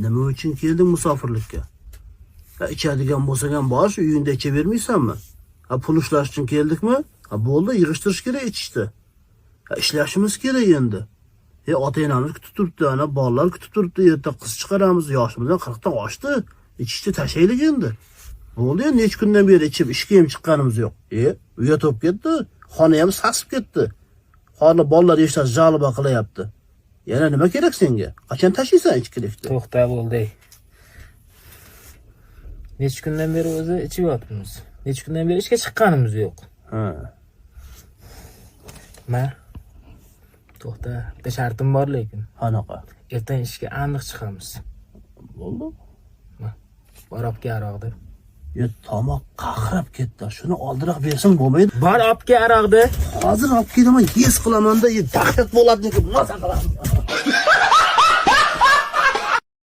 Nima uchun kelding musofirlikka? Ha, ichadigan bo'lsa-ham bor, shu uyingda ichavermaysanmi? Ha, pul ishlash uchun keldikmi? Ha, bo'ldi, yig'ishtirish kerak ichishni. Ha, ishlashimiz kerak endi. Ota-onamiz kutib turibdi, ana bolalar kutib turibdi, erta qiz chiqaramiz, yoshimizdan 40 dan oshdi. Ichishni tashlaylik endi. Bo'ldi, necha kundan beri ichib ishga ham chiqqanimiz yo'q. Uyga to'p ketdi, xona ham sasib ketdi. Hozir bolalar eshitsa jalba qilyapti. Yana nima kerak senga? Qachon tashiysan ichkilikni? To'xta bo'ldi. Necha kundan beri o'zi ichyapmiz. Necha kundan beri ishga chiqqanimiz yo'q. Ha. To'xta, bitta shartim bor lekin. Qanaqa? Ertaga ishga aniq chiqamiz. Bo'ldi. Borib kelroqdi. Tomoq qaqrab ketdi. Shuni oldiroq bersang bo'lmaydi. Bor olib kelroqdi. Hozir olib kelaman, yes qilaman-da, dahshat bo'ladi deb maza qilaman.